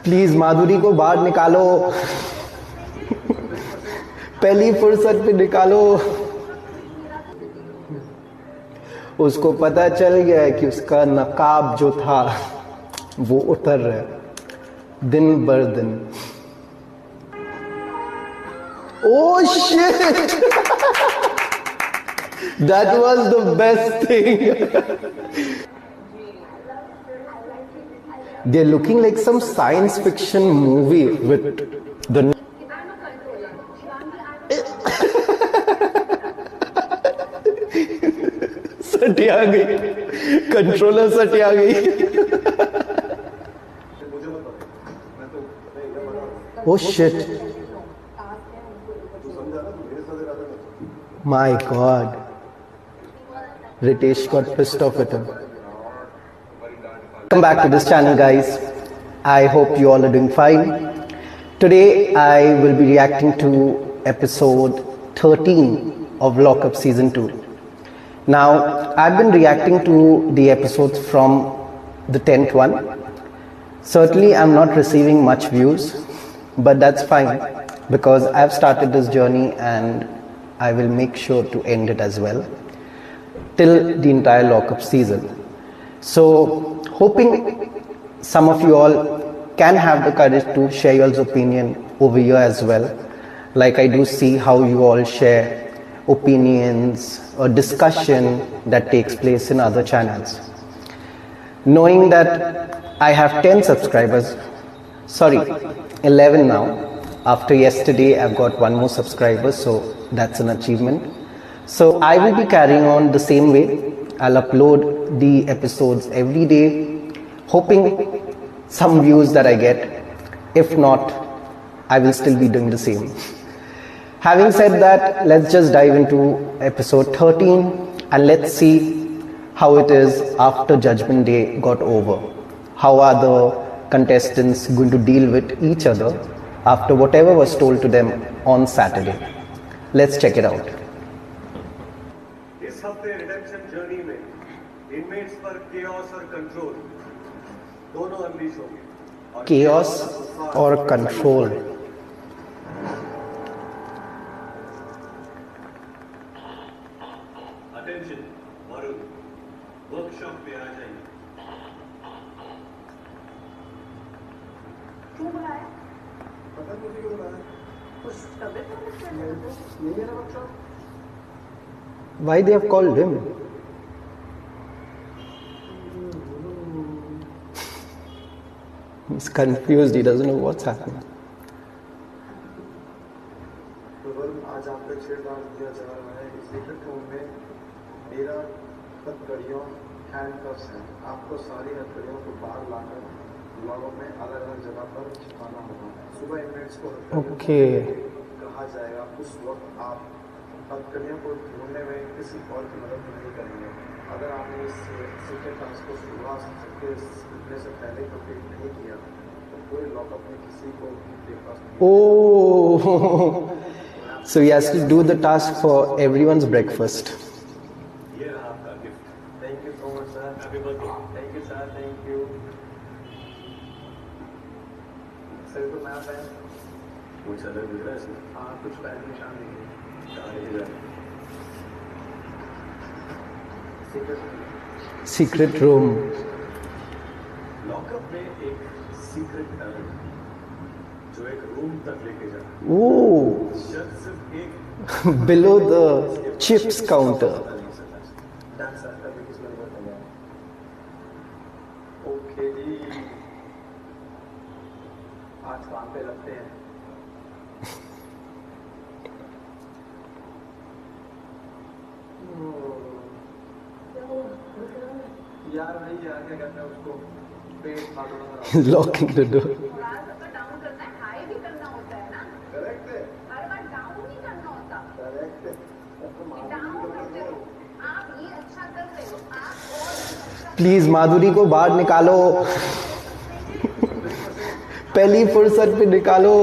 Please माधुरी को बाहर निकालो, पहली फुर्सत पे निकालो। उसको पता चल गया है कि उसका नकाब जो था वो उतर रहा है दिन बर दिन। Oh shit, that was the best thing. They're looking like some science fiction movie with the सटी आ गई, कंट्रोलर सटी आ गई। Oh shit, my god, Ritesh got pissed off with him. Welcome back to this channel, guys. I hope you all are doing fine. Today I will be reacting to episode 13 of Lockup season 2. Now I've been reacting to the episodes from the 10th one. Certainly I'm not receiving much views, but that's fine because I've started this journey and I will make sure to end it as well till the entire Lockup season. So hoping some of you all can have the courage to share your opinion over here as well, like I do see how you all share opinions or discussion that takes place in other channels. Knowing that I have 10 subscribers, sorry 11 now. After yesterday I've got one more subscriber, so that's an achievement. So I will be carrying on the same way. I'll upload the episodes every day, hoping some views that I get. If not, I will still be doing the same. Having said that, let's just dive into episode 13 and let's see how it is after Judgment Day got over. How are the contestants going to deal with each other after whatever was told to them on Saturday? Let's check it out. इस हफ्ते redemption journey में inmates पर chaos और control दोनों unleash होंगे। Chaos और control. Attention Varun, workshop पे आ जाइए। क्यों बुलाया? पता मुझे क्यों बुलाया? कुछ तबीयत नहीं है ना workshop. Why they have called him? He's confused, he doesn't know what's happening. तो वरुण, आज आपका छेड़छाड़ दिया जा रहा है। इस सीक्रेट रूम में मेरा हथकड़ियों हैंडकफ्स हैं। आपको सारी हथकड़ियों को बाहर लाकर लॉकअप में अलग अलग जगह पर छिपाना होगा। सुबह इनमेट्स को Okay. कहा जाएगा। उस वक्त आप हथकड़ियों को ढूंढने में किसी और की मदद नहीं करेंगे। अगर आपने इस सीक्रेट टास्क को शुरुआत से सीखने से पहले कंप्लीट नहीं किया तो पूरे लॉकअप में किसी को भी breakfast Oh, so he has to do the task for everyone's breakfast. ये रहा आपका gift. Thank you so much sir. Happy birthday. Thank you sir. Thank you sir. तो मैं है कुछ अलग दिख रहा है इसमें। हाँ, कुछ पैर के निशान दिख रहे हैं। Secret room. लॉकअप में एक सीक्रेट टनल जो एक रूम तक लेके जाता है। Oh, शायद सिर्फ एक below the chips counter. Okay ji, आज काम पे लगते हैं। यार भाई, यार क्या कहते हैं उसको, पेट फाड़ना। Locking the door. थोड़ा सा डाउन करना है, हाई भी करना होता है ना। करेक्ट है। हर बार डाउन ही करना होता। करेक्ट है। डाउन करते हो आप, ये अच्छा कर रहे हो आप। और प्लीज माधुरी को बाहर निकालो, पहली फुर्सत पे निकालो।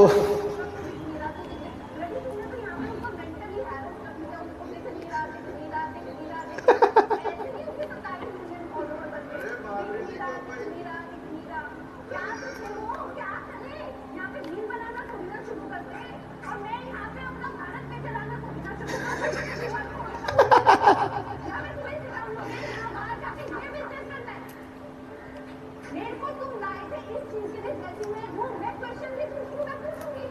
इस चीज के लिए जैसे मैं क्वेश्चन भी पूछूंगी मैं पूछूंगी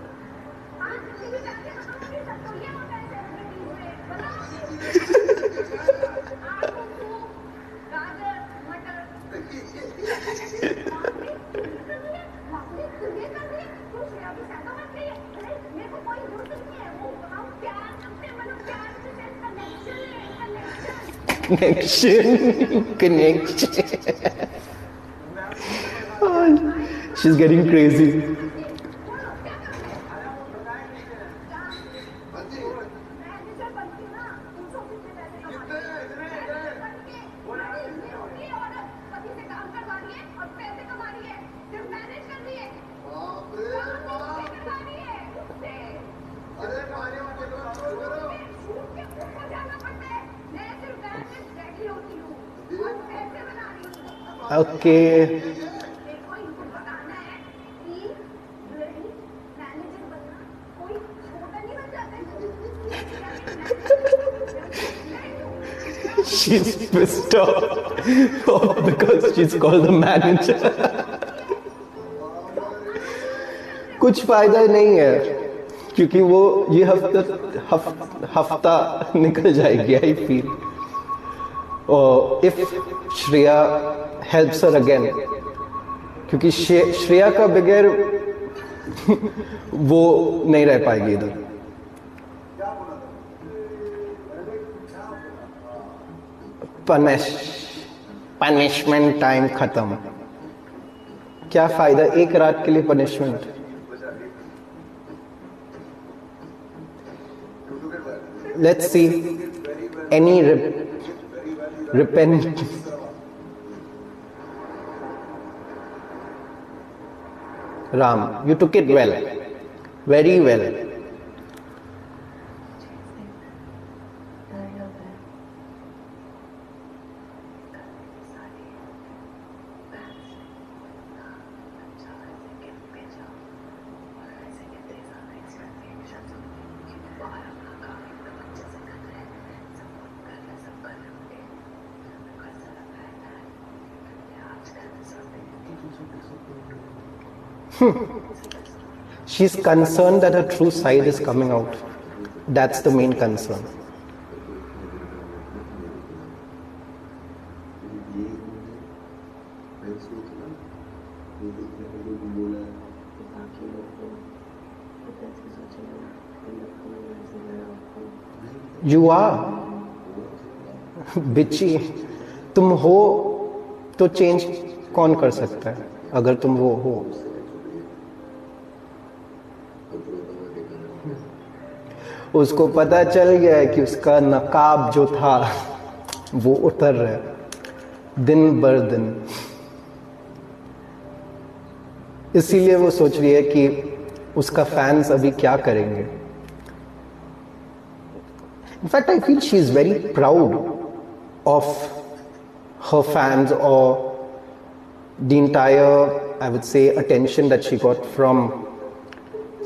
आज जितनी भी जाके बताऊंगी सबको ये होता है सेलिब्रिटीज में बताओ आलू सूप गाजर मटर मेरे को कोई जरूरत नहीं है वो हम प्यार अपने मतलब प्यार से connection. She's getting crazy. Okay. She's pissed off because she's called the manager. कुछ फायदा नहीं है क्योंकि वो ये हफ्ता निकल जाएगी आई फील. और if Shreya helps her again क्योंकि श्रेया का बगैर वो नहीं रह पाएगी इधर. पनिशमेंट टाइम खत्म. क्या फायदा एक रात के लिए punishment. Let's see any repent. Ram, you took it well, very well. She's concerned that her true side is coming out. That's the main concern. You are bitchy. तुम हो तो चेंज कौन कर सकता है अगर तुम वो हो. उसको पता चल गया है कि उसका नकाब जो था वो उतर रहा है दिन बर दिन. इसीलिए वो सोच रही है कि उसका फैंस अभी क्या करेंगे. In fact I feel she is very proud of her fans or the entire, I would say, attention that she got from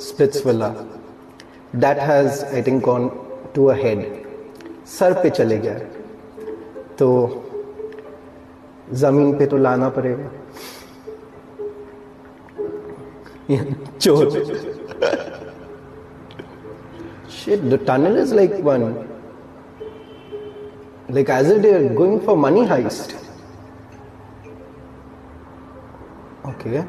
Splitsvilla. That has, I think, gone to her head. Sir पे चले गया तो जमीन पे तो लाना पड़ेगा. चोर. Shit, the tunnel is like one. Like as if they're going for money heist. Okay.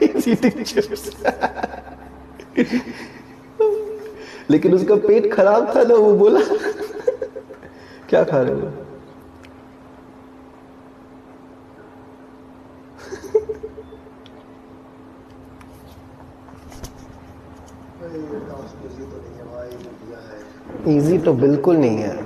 He's eating chips. लेकिन उसका पेट खराब था ना. वो बोला क्या खा रहे हो. इजी तो बिल्कुल नहीं है.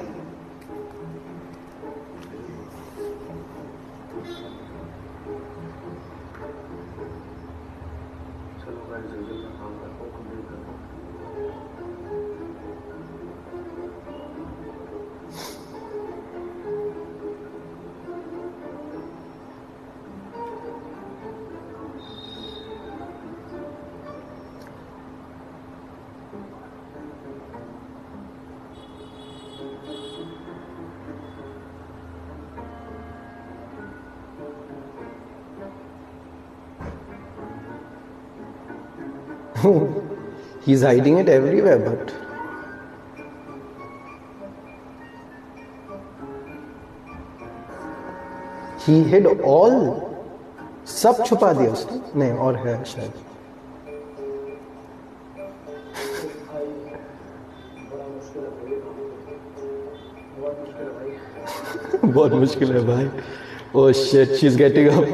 He's hiding it everywhere, but he hid all. सब छुपा दिया उसने. नहीं, और है शायद. बहुत मुश्किल है भाई. Oh shit, she's getting up.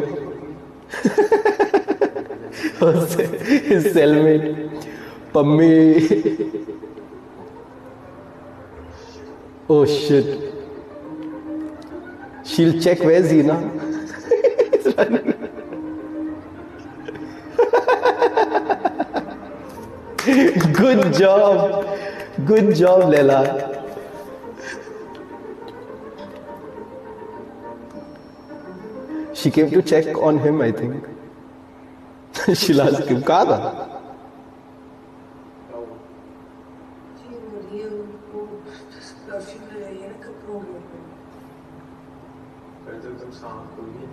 His cellmate, Pammi. Oh shit. She'll check where's he now. He's running. Good job. Good job, Leila. She came to check on him, I think. She'll ask him, कहाँ था? एकदम सांप खुल गई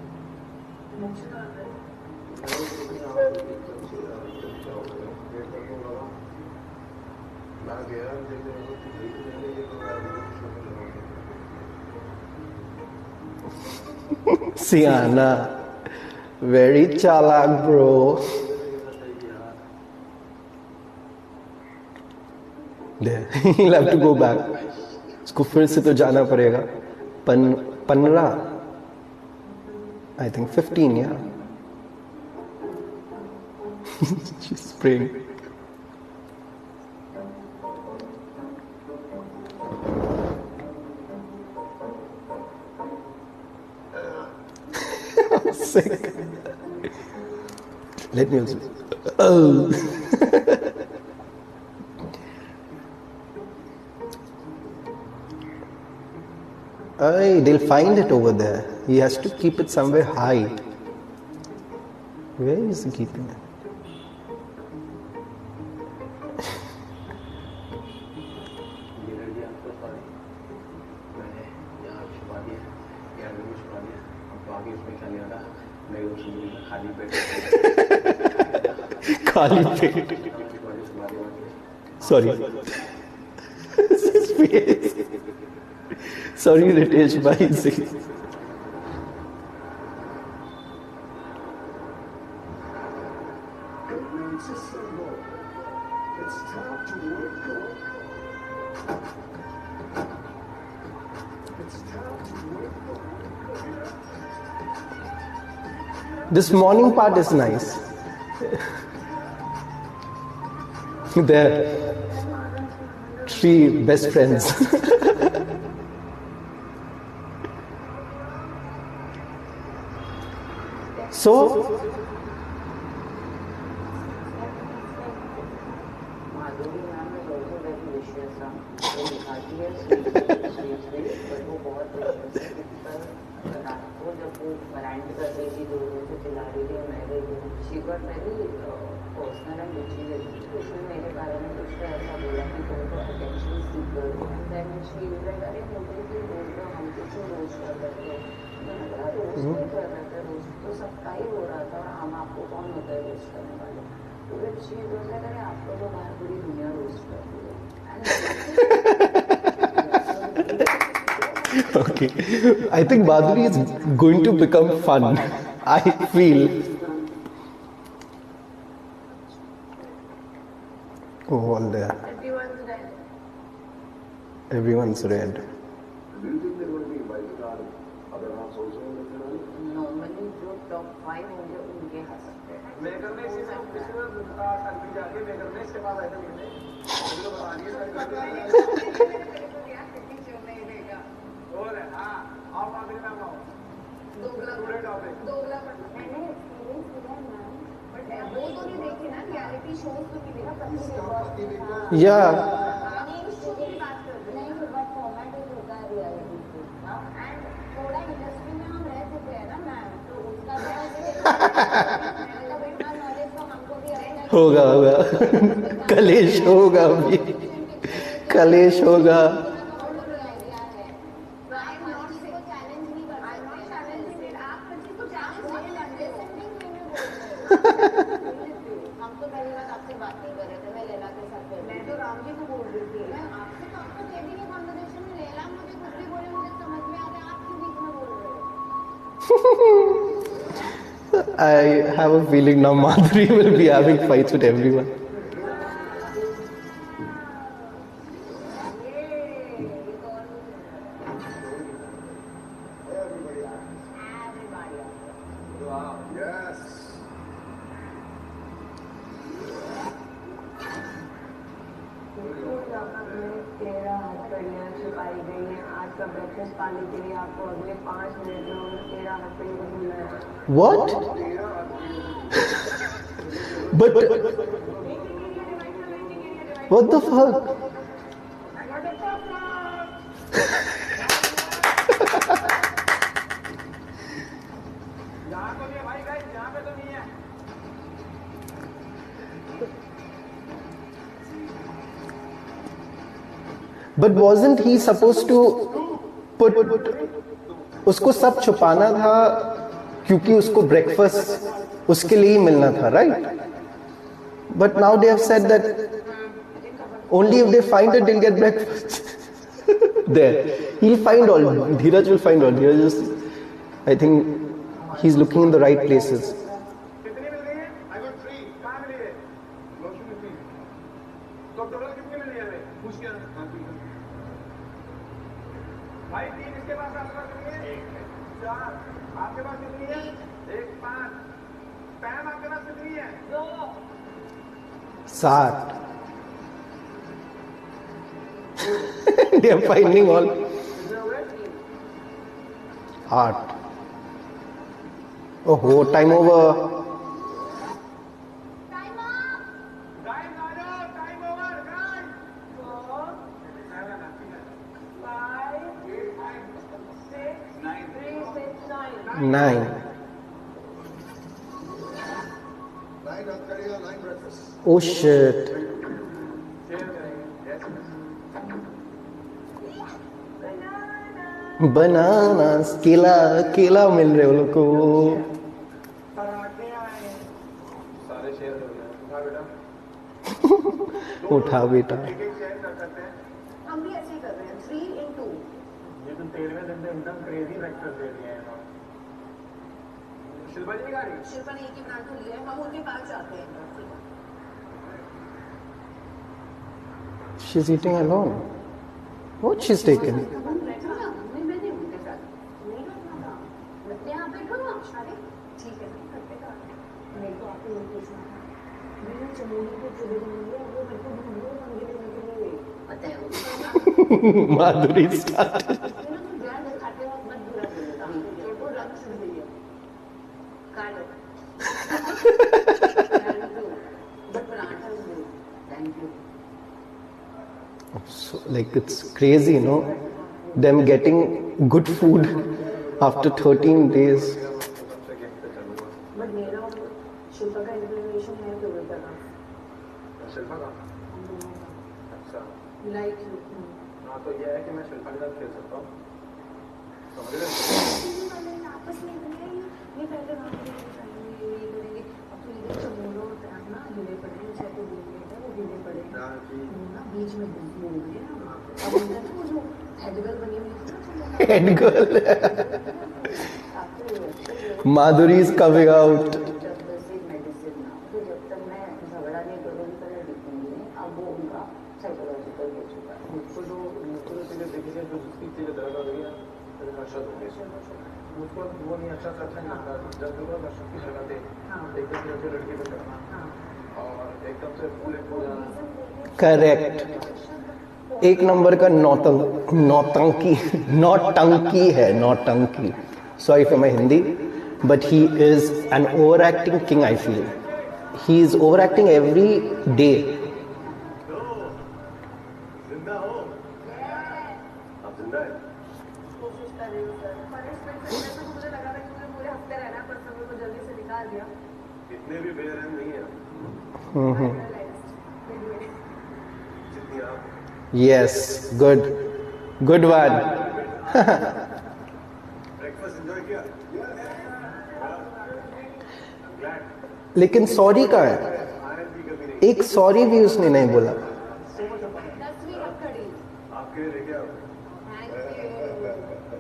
मैं गया Sienna, very chalak, bro. There, he'll have to go back. उसको फिर से तो जाना पड़ेगा. 15, I think 15, yeah. She's spraying. I'm sick. Let me also. Oh. Aye, they'll find it over there. He has to keep it somewhere high. Where is he keeping it? खाली पेट. Sorry. His face. Sorry, Ritesh bhai. This morning part is nice. They're 3 best friends. So, okay, I think Madhuri is going to become fun. I feel. Oh, all there. Everyone's red. Do you think they're going to be inviting our other halves also in the finale? Normally जो top 5 होंगे उनके आ सकते हैं. Maker ने इसी से किसी बार उनका टर्बी जाके मेकर ने इसके पास आए थे मिलने मुझे तो बता दिया और हाँ आप आगे ना आओ दोगला पूरे टॉपिक दोगला पड़ना मैंने एक्सपीरियंस किया है मैम बट वो तो नहीं देखे ना रियलिटी शोज तो नहीं देखा पति Yeah. शो की बात कर रहे हैं बट फॉर्मेट होता है रियलिटी शो एंड थोड़ा इंडस्ट्री में हम रह चुके हैं ना मैम तो उसका नॉलेज तो हमको भी होगा होगा. कलेश होगा अभी. कलेश होगा. हम तो पहली बात आपसे बात नहीं I have a feeling now Madhuri will be having fights with everyone. Yes. तेरा हथकड़ियाँ छुपाई गई हैं। आज का ब्रेकफास्ट पाने के लिए आपको अगले 5 मिनट में उन 13 हथकड़ियों को ढूंढना है। What? But what the fuck? यहाँ तो नहीं है भाई, गाइस यहाँ पे तो नहीं है। But wasn't he supposed to put उसको सब छुपाना था क्योंकि उसको ब्रेकफास्ट उसके लिए ही मिलना था, right? But now they have said that only if they find it they'll get breakfast. There, he'll find all. Dheeraj will find all. Dheeraj is, I think he's looking in the right places. कितनी मिल रही है? I got 3. कहाँ मिली है? रोशन में 3. तो total कितनी मिल रही है हमें? पूछ के आना। हाँ, ठीक है। भाई 3 इसके पास आपके पास कितनी है? 4. आपके पास कितनी है? 1, 5. पैम आपके पास कितनी है? 2. 7. They are finding all. कितने हो गए? 8. Oh, time over. Time up. Guys, आ जाओ, time over, guys. 4, 7, 5, 6, 9. 3, 6, 9. 9. 9 हथकड़ियाँ, 9 breakfast. Oh shit. Share करेंगे। Yes. Bananas, केला मिल रहे हो लोग को. पराठे आए। सारे शेयर कर रहे हैं। उठा बेटा। उठा बेटा. एक-एक शेयर कर सकते हैं। हम भी ऐसे ही कर रहे हैं 3 in 2। ये तो 13वें दिन पे एकदम क्रेजी ब्रेकफास्ट दे दिए हैं इन्होंने। शिल्पा जी की गाड़ी। शिल्पा ने एक ही पराठा लिया है, हम उनके पास जाते हैं। She's eating alone. What she's taken? हम बैठो ना, मैं नहीं उनके साथ नहीं बैठना था। यहाँ बैठो ना। अरे ठीक है करते का मेरे को आपको ये पूछना था। मैंने चमोली को चुड़े मिले वो मेरे को ढूंढो मंगे देने के लिए पता है वो Madhuri started. मैंने तो ध्यान से खाते वक्त मत बुरा बोलता हूँ तो रंग सुन लिया कालो थैंक यू बट पराठा जरूर thank you So, like it's crazy, you know, them getting good food after 13 days. But मेरा और शिल्पा का इंफॉर्मेशन है तो बेटा का शिल्पा का? अच्छा। लाइक हाँ तो ये है कि मैं शिल्पा के साथ खेल सकता हूँ। समझ रहे हो? आपस में बनेगा ये पहले वहाँ पे ये करेंगे। अब तो इधर चमोलो और ना हिले पड़ेंगे, चाहे तो वो हिले पड़ेंगे ना बीच में हो गए ना। अब उनका ना वो जो हेड गर्ल बनी हुई थी ना Head girl. Madhuri is coming out. जब से मेडिसिन ना तो जब तक मैं झगड़ा नहीं करूँगी तो मैं दिखूंगी नहीं। अब वो उनका साइकोलॉजिकल हो चुका है। मुझको जो चीज़ें दिखी थी, जो जिसकी चीज़ें दर्द हो गई है, फिर हर्षद हो गई। मुझको वो नहीं अच्छा से अच्छा नहीं लगता। जब भी वो हर्षद की हरकतें एकदम से अच्छे लड़के पे करना और एकदम से फूल हो जाना। Correct. एक नंबर का नौटंकी है, नौटंकी. Sorry for my Hindi, but he is an overacting king. I feel he is overacting every day. जिंदा हो? आप जिंदा है? कोशिश कर रही हूँ सर पनिशमेंट से तो मुझे लगा था कि मुझे पूरे हफ्ते रहना पर सब को जल्दी से निकाल दिया इतने भी बेरहम नहीं है जितनी आप। Yes, good one. Breakfast enjoy किया? ग्लैड। लेकिन सॉरी का है, आनंद की कमी नहीं। एक सॉरी भी उसने नहीं बोला. 10वीं हथकड़ी। आपके लिए लेके आओ।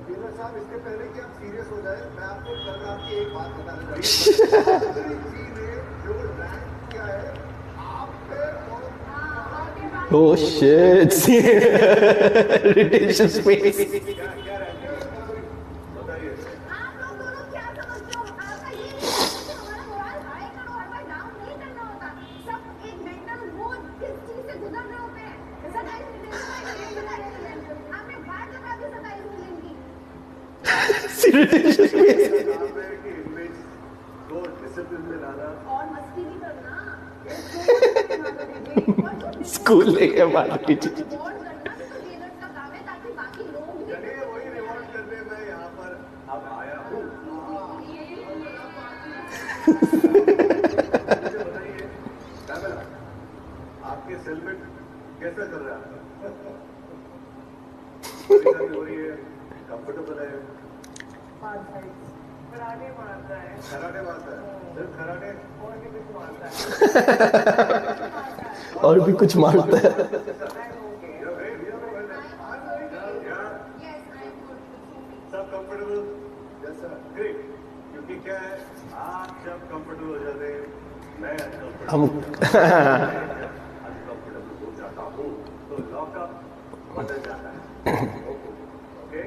वीरेंद्र साहब, इसके पहले कि आप सीरियस हो जाए, मैं आपको कल रात की एक बात बताने जा रहा हूँ। जी ने जो रैंक किया है आप पे और Oh shit! Retention space. क्या रैंक है बताइए। आप लोग दोनों क्या समझते हो? आपका ये नहीं समझते कि हमारा मोरल हाई करो, हर बार डाउन नहीं करना होता। सब एक मेंटल वो किस चीज से गुजर रहे होते हैं। 27 आपने बात बता दी 27 मिलियन की। Retention space. काम है कि इमेज को डिसिप्लिन में लाना। और मस्ती भी करना। School लेके मार दीजिए। रिवॉर्ड करना भी तो लीडर्स का काम है ताकि बाकी लोग भी चलिए वही रिवॉर्ड करने मैं यहाँ पर अब आया हूँ। मुझे बताइए कैमरा, आपके सेलमेट कैसा चल रहा है आपका? कभी हो रही है, कंफर्टेबल है, कराटे मारता है कराटे मारता है, सिर्फ कराटे और भी कुछ मारता है और भी कुछ मारता है। You're great, you're great. Yeah. Yes, I am good. सब कंफर्टेबल? Yes sir, great. क्योंकि क्या है, आप जब कंफर्टेबल हो जाते हैं, मैं अनकंफर्टेबल हो जाता हूँ, तो लॉकअप बदल जाता है। ओके,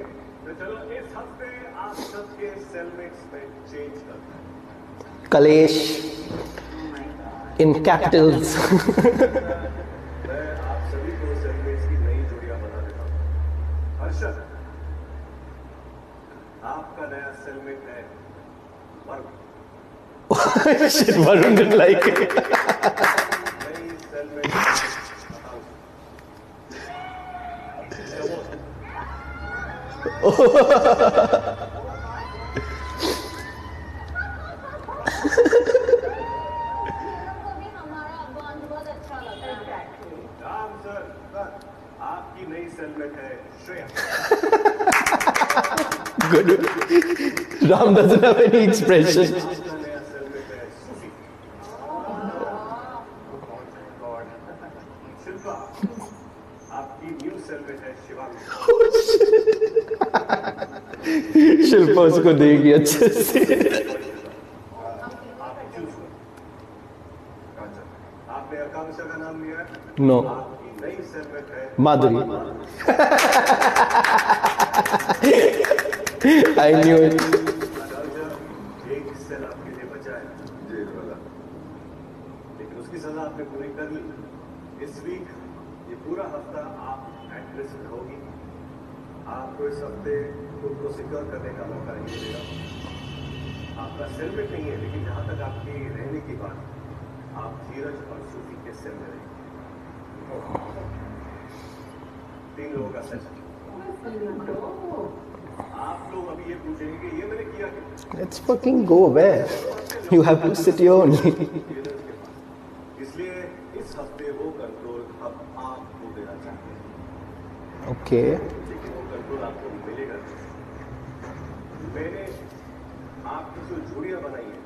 तो चलो इस हफ्ते आप सबके सेलमेट्स में चेंज करते हैं। Kalesh in capitals. मैं आप सभी को सेलमेट्स की नई जोड़ियां बना देता हूँ। हर्षद, आपका नया सेलमेट है Varun. Shit, Varun didn't like it. नई सेलमेट बताऊं। को भी हमारा बॉन्ड बहुत अच्छा लगता है। राम सर, आपकी नई सेलमेट है Shreya. Good. Ram doesn't have any expression. आपका नया सेलमेट है सूफी। शिल्पा, आपकी न्यू सेलमेट है शिवांगी। शिल्पा उसको देगी अच्छे से। आप चूज करो। आपने आकांक्षा का नाम लिया है? No. आपकी नई सेलमेट है माधुरी। I knew it. आकांक्षा, एक सेल आपके लिए बचा है जेल वाला, लेकिन उसकी सजा आपने पूरी कर ली। इस वीक ये पूरा हफ्ता आप एड्रेस में होगी। आपको इस हफ्ते खुद को सिक्योर करने का मौका नहीं मिलेगा। आपका सेलमेट नहीं है, लेकिन जहां तक आपकी रहने की बात, आप धीरज और सूफी के सेल में रहेंगे। 3 लोगों का सेशन। आप लोग अभी ये पूछेंगे कि ये मैंने किया क्यों? Let's fucking go where? You have to sit here only. इसलिए इस हफ्ते वो कंट्रोल अब आपको देना चाहते हैं, Okay. लेकिन वो कंट्रोल आपको मिलेगा नहीं। मैंने आपकी जो जोड़ियां बनाई है,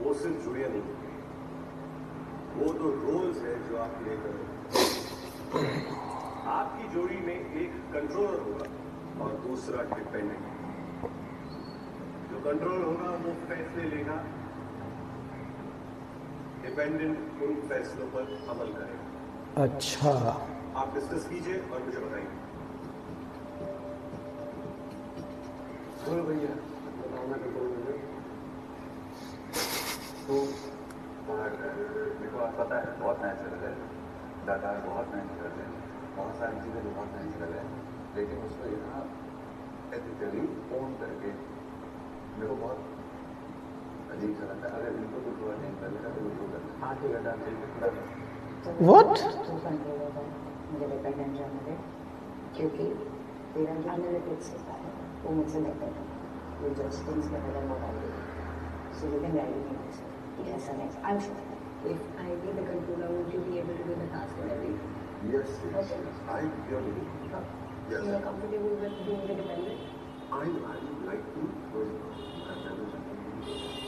वो सिर्फ जोड़ियां नहीं, वो तो रोल्स है जो आप प्ले करोगे। आपकी जोड़ी में एक कंट्रोलर होगा और दूसरा डिपेंडेंट। जो कंट्रोल होगा वो फैसले लेगा, डिपेंडेंट उन फैसलों पर अमल करेगा। अच्छा। आप डिस्कस कीजिए और मुझे बताइए। बोलो भैया, बताओ ना कंट्रोल में। तो देखो, आप पता है बहुत नेचुरल है, दादा बहुत नेचुरल है, बहुत सारी चीज़ें बहुत नेचुरल है, लेकिन उसको यहाँ एथिकली ओन करके मेरे को बहुत अजीब सा लगता है। अगर इनको कुछ हुआ नहीं करेगा तो उसको करना। हाँ ठीक है, डाल चाहिए पूरा What? तो कंट्रोल होगा मुझे डिपेंडेंट रहने दे, क्योंकि तेरा जो एनालिटिक्स होता है वो मुझसे बेहतर है, वो जज things better than what I do, so you can guide me this. Yes sir, I am sure If I be the controller, would you be able to do the task and everything? Yes, yes. I really do. Yes. You are comfortable with being the dependent? I like to first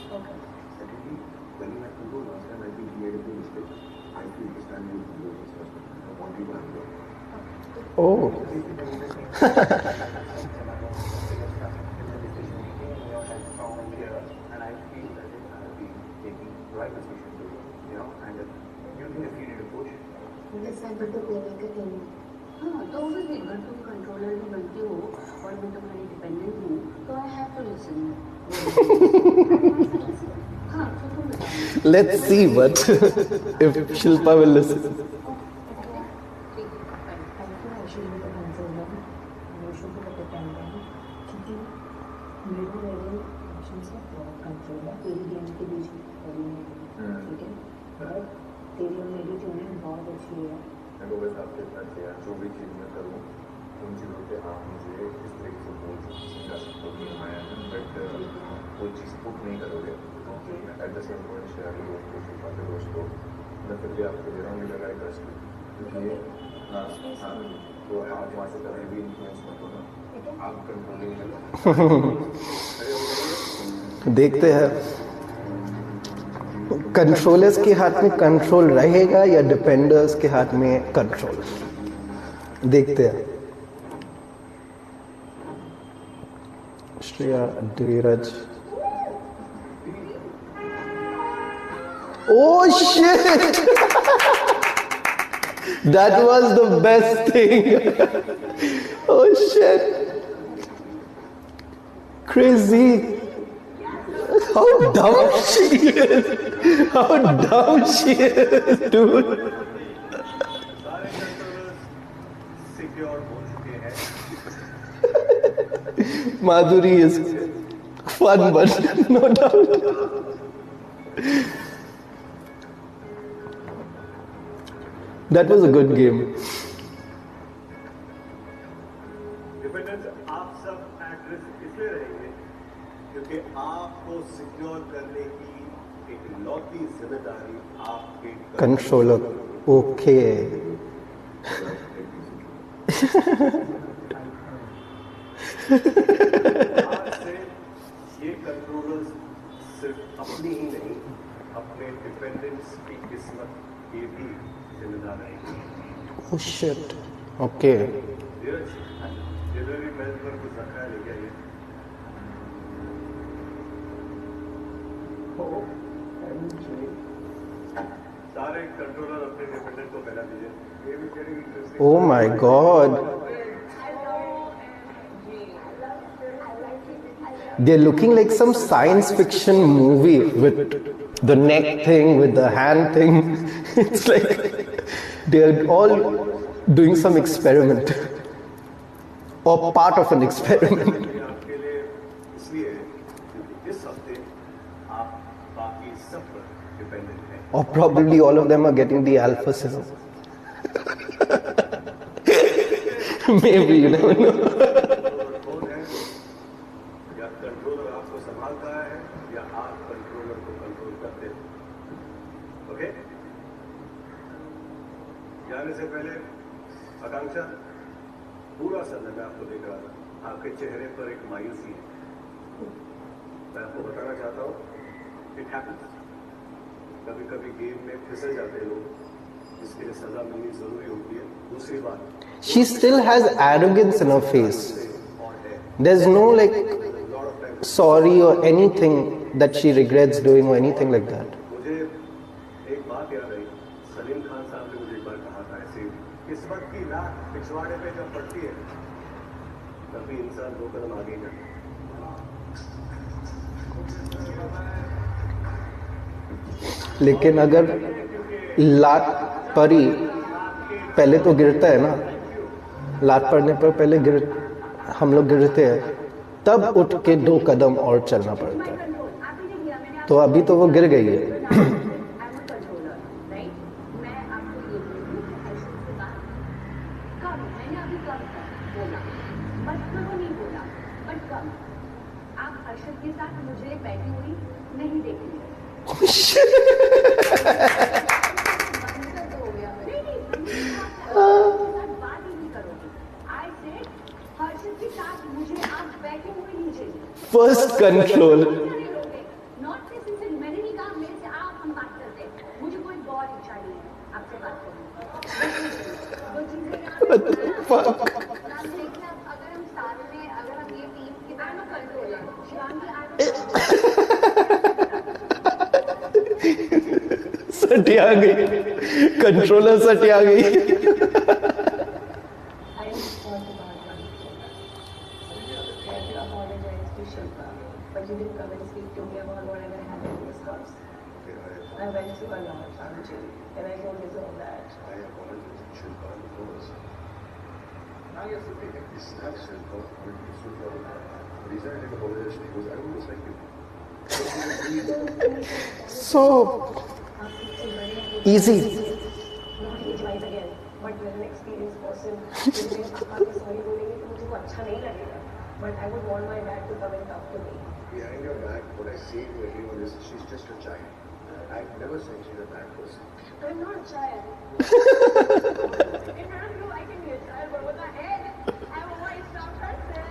Okay. secondly, when you have to go last time I think he made a big mistake. I feel this time you do this first. I want you to handle it. Oh. If you And I feel that I'll be taking the right decision to, and you think if you need a push, जैसे पर तो पहले का कहना हाँ तो obviously अगर तुम कंट्रोलर भी बनते हो और मैं तुम्हारी डिपेंडेंट हूँ तो आई हैव टू लिसन हाँ तो तुम बताओ Let's see what if Shilpa will listen. ठीक है I should be the controller. You should be the dependent. क्योंकि मेरे एक्शंस का बहुत कंट्रोल है तेरी गेम के बीच में ठीक है और तेरी और मेरी ट्यूनिंग बहुत अच्छी है मैं को बस आपके साथ यार जो भी चीज़ मैं करूँ उन चीज़ों पे आप मुझे इस तरीके से बोल समझा सकते हो कि आया है बट कोई चीज़ पुट नहीं करोगे at the same point share दोस्तों बातें दोस्तों मैं फिर भी आपको दे रहा हूँ मेरा ट्रस्ट क्योंकि हाँ हाँ तो आप वहाँ से कभी भी इन्फ्लुएंस मत होना आप कंट्रोलिंग देखते हैं कंट्रोलर्स के हाथ में कंट्रोल रहेगा या डिपेंडर्स के हाथ में कंट्रोल, देखते हैं। श्रेया धीरज, oh shit that was the best thing oh shit crazy how dumb she is how dumb she is dude secure हो चुके हैं Madhuri is fun but no doubt that was a good game. Dependence आप सब at risk इसलिए रहेंगे क्योंकि आपको secure करने की एक लौती जिम्मेदारी आपके Controller, okay. आज से ये कंट्रोलर्स सिर्फ अपनी ही नहीं अपने डिपेंडेंट्स की किस्मत के भी जिम्मेदार रहेंगे। Oh shit. Okay. धीरज जनरली मेज पर कुछ रखा है लेके आइए। सारे कंट्रोलर अपने डिपेंडेंट को फैला दीजिए। ये भी very interesting। Oh my god. They're looking like some science fiction movie with the neck thing, with the hand thing. It's like they're all doing some experiment or part of an experiment. ये आपके लिए इसलिए क्योंकि इस हफ्ते आप बाकी सब पर डिपेंडेंट हैं। Or probably all of them are getting the alpha serum. Maybe, you never know. कौन है या कंट्रोलर आपको संभालता है या आप कंट्रोलर को कंट्रोल करते हैं। ओके जाने से पहले आकांक्षा पूरा समय मैं आपको देख रहा था आपके चेहरे पर एक मायूसी है। मैं आपको बताना चाहता हूँ इट हैपेंस कभी कभी गेम में फिसल जाते हैं लोग इसके लिए सजा मिलनी जरूरी होती है। दूसरी बात She still has arrogance in her face. और है There's no like lot of time sorry or anything that she regrets doing or anything like that. मुझे एक बात याद आई सलीम खान साहब ने मुझे एक बार कहा था ऐसे किस्मत की राह पिछवाड़े पे जब पड़ती है तभी इंसान दो कदम आगे जाता है। लेकिन अगर लात पड़ी पहले तो गिरता है ना, लात पड़ने पर पहले हम लोग गिरते हैं तब उठ के 2 कदम और चलना पड़ता है। तो अभी तो वो गिर गई है। के साथ मुझे बैठी हुई नहीं देखी बात ही नहीं करोगे। I said, हर्षित के साथ मुझे आप बैठे हुए नहीं चाहिए। First control. Not necessarily, मैंने नहीं कहा मेरे से आप हम बात करते हैं। मुझे कोई बहुत इच्छा नहीं है आपसे बात करने की। वो चीजें What the fuck? आप देखिए आप साठी आ गई, कंट्रोलर साठी आ गई. I thought about one thing. I apologized to Shilpa, but you didn't come and speak to me about whatever happened in this house. I went through a lot, Anjali, and I don't deserve that. I apologize to Shilpa because I have to take this not Shilpa, but it's Shilpa. The reason I didn't apologize because I don't dislike you. So easy. Not age wise again, but you're an experienced person. Sorry बोलेंगे तो मुझे वो अच्छा नहीं लगेगा. But I would want my dad to come and talk to me. Behind your back, what I say to everyone is she's just a child. I've never said she's a bad person. I'm not a child. If I'm you, I can be a child, but what the heck? I'm a white star person.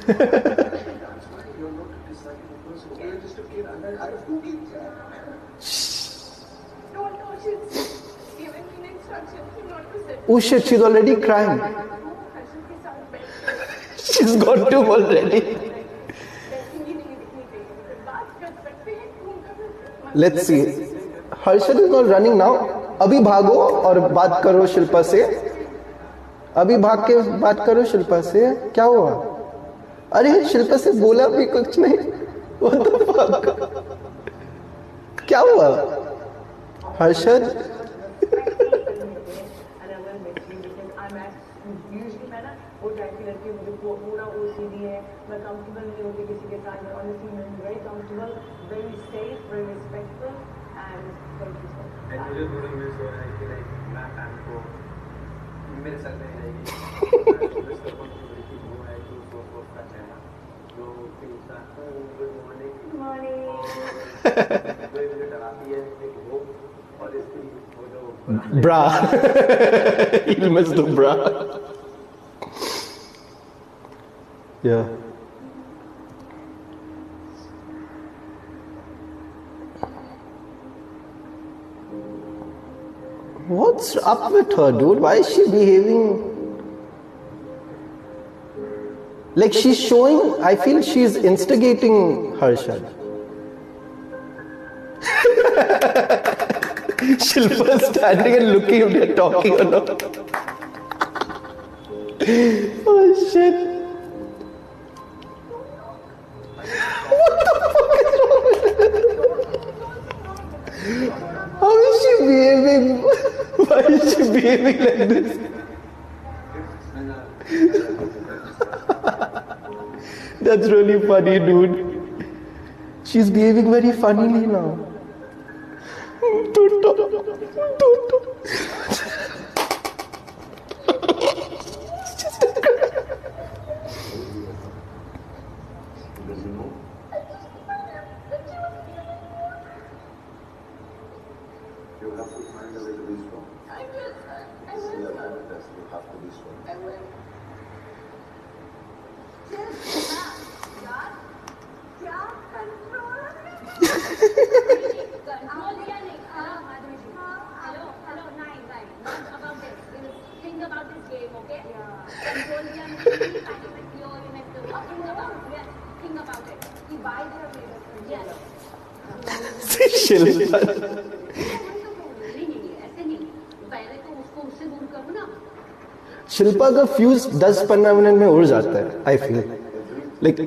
That's why you're not disliking the person. You're just a kid. I have two kids. Don't know, she's giving me instructions not to sit. Oh shit, she's already crying. Harshit के साथ बैठ के She's got to already. बैठेंगी नहीं दिखनी चाहिए. बात कर सकते हैं तुम कभी. Let's see. Harshad is not running now. अभी भागो और बात करो शिल्पा से. अभी भाग के बात करो शिल्पा से. क्या हुआ? अरे शिल्पा से बोला भी कुछ नहीं. What the fuck? क्या हुआ? Harshad And I will miss you because I'm at usually मैं ना वो टाइप की लड़की हूँ मुझे पूरा OCD है. मैं comfortable नहीं होती किसी के साथ. मैं honestly I'm very comfortable, very safe, very respectful, and thank you so much. मुझे थोड़ा मिस हो रहा है कि लाइक मैं फैन को मेरे साथ नहीं रहेगी. मिस कर पाऊँ तो बड़ी वो है जो सोच का चेहरा जो पूछता गुड मॉर्निंग Good morning. जो मुझे डराती है एक वो और इसकी वो जो bra. He'll miss the bra. Yeah. What's up with her, dude? Why is she behaving like she's showing? I feel she's instigating Harshad. Shilpa standing and looking if they're talking or not. Oh shit. What the fuck is wrong with her? How is she behaving? Why is she behaving like this? That's really funny, dude. She's behaving very funnily now. Don't talk. Don't talk. Does he know? You have to find a way to be strong. I will. This is your time test. You have to be strong. I will. यार क्या control control या नहीं Madhuri ji hello hello नहीं right not about this think about this game okay control या नहीं participate your in think about it कि why they are yes Shilpa. ऐसे नहीं पहले तो उसको उससे दूर करो ना शिल्पा का फ्यूज 10-15 मिनट में उड़ जाता है. I feel like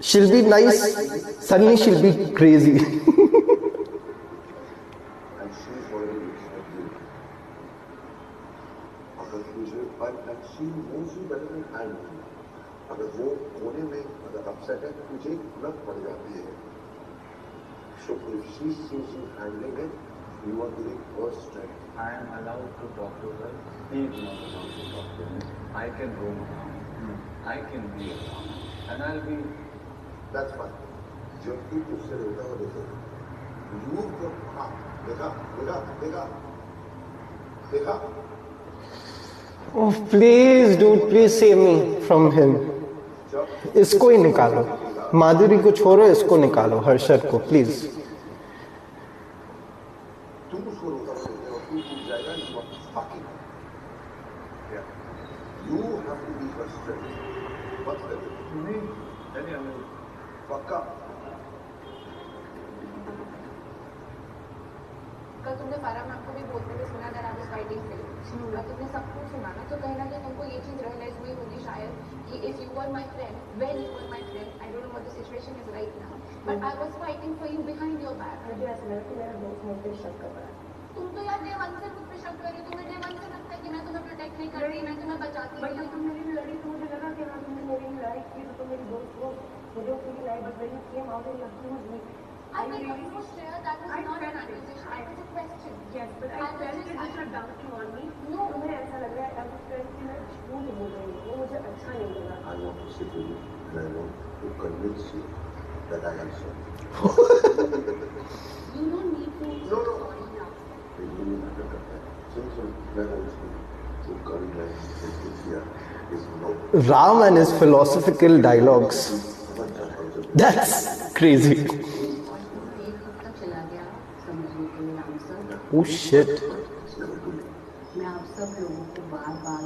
she'll be nice, suddenly she'll be crazy. And she's already like you. अगर तुझे but and she knows you better than I know you. अगर वो कोने में अगर upset है तो तुझे तुरंत पड़ जाती है. So if she sees you handling it, you are giving her strength. I am allowed to talk to her. He is not allowed to talk to me. I can roam around. I can be around. And I'll be. That's fine. जब तू उससे रोता हुआ देखे, you go हाँ देखा देखा देखा देखा. Oh, please, dude, please save me from him. जब इसको ही निकालो. माधुरी को छोड़ो, इसको निकालो. हर्षद को, please. तू उसको रोता हुआ देखे और तू टूट जाएगा, you are fucking. Yeah. You have to be her strength. मत कर. नहीं, नहीं, I'm पक्का. तुमने फारा मैम को भी बोलते हुए सुना that I was fighting for you, और तुमने सब कुछ सुना ना, तो कहीं ना कहीं तुमको ये चीज़ रियलाइज हुई होगी शायद कि if you were my friend, when you were my friend, I don't know what the situation is right now, but I was fighting for you behind your back. मुझे ऐसा लगा कि मेरा दोस्त मुझ पर शक कर रहा है। तुम तो यार डे 1 से मुझ पे शक कर रही हो, तुम्हें डे 1 से लगता है कि मैं तुम्हें प्रोटेक्ट नहीं कर रही, मैं तुम्हें बचाती बट नहीं जब हूँ। तुम मेरी लड़ी तो मुझे लगा कि हाँ तुमने मेरी लड़ाई की, तो तुम मेरी दोस्त हो, मुझे feel I, but when you came out and accused me, I will almost share that was not an accusation, it was a question. yes, but I felt it was a doubt on me. No. तुम्हें ऐसा लग रहा है अब friend की मैं झूठ बोल रही हूँ, वो मुझे अच्छा नहीं लगा। I want to sit with you and I want to convince you that I am sorry. You don't need to No, no. sorry now. ये मैटर करता है। सुन मैं बोलती हूँ जो कभी मैं इसको किया is no. Ram and his philosophical dialogues. समझ जाता हूँ जब That's crazy. एक हफ्ता चला गया समझने के लिए राम सर। Oh shit. मैं आप सब लोगों को बार बार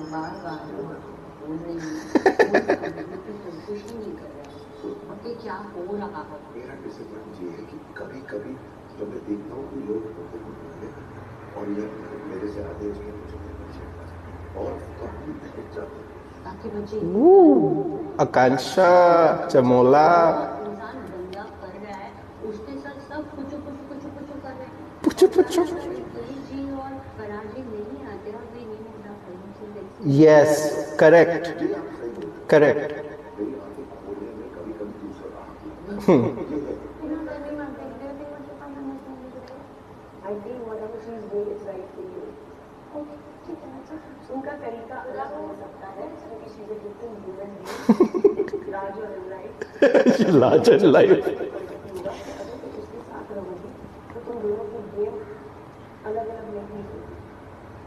बोल रही हूँ, कोशिश ही नहीं कर रहा कि क्या हो रहा है। मेरा डिसअपॉइंट ये है कि कभी कभी जब मैं देखता हूँ कि लोग होते हैं और ये मेरे से आगे उसमें मुझे नहीं और कभी थक जाते हैं। ताकि बच्चे Akansha, Chamola. इंसान दंगा कर रहा है, उसके साथ सब कुछ कर रहे हैं। Puchu. जी और पराजी नहीं आते और वे नहीं होता कहीं से। Yes, correct. Correct. मेरी आंखें खोलने में कभी कभी दूसरा I think whatever she is doing is right for you. उनका तरीका अलग हो सकता है क्योंकि she is a different human being, larger than life. Larger life. अगर तुम उसके साथ रहोगी तो तुम दोनों की गेम अलग अलग नहीं होगी।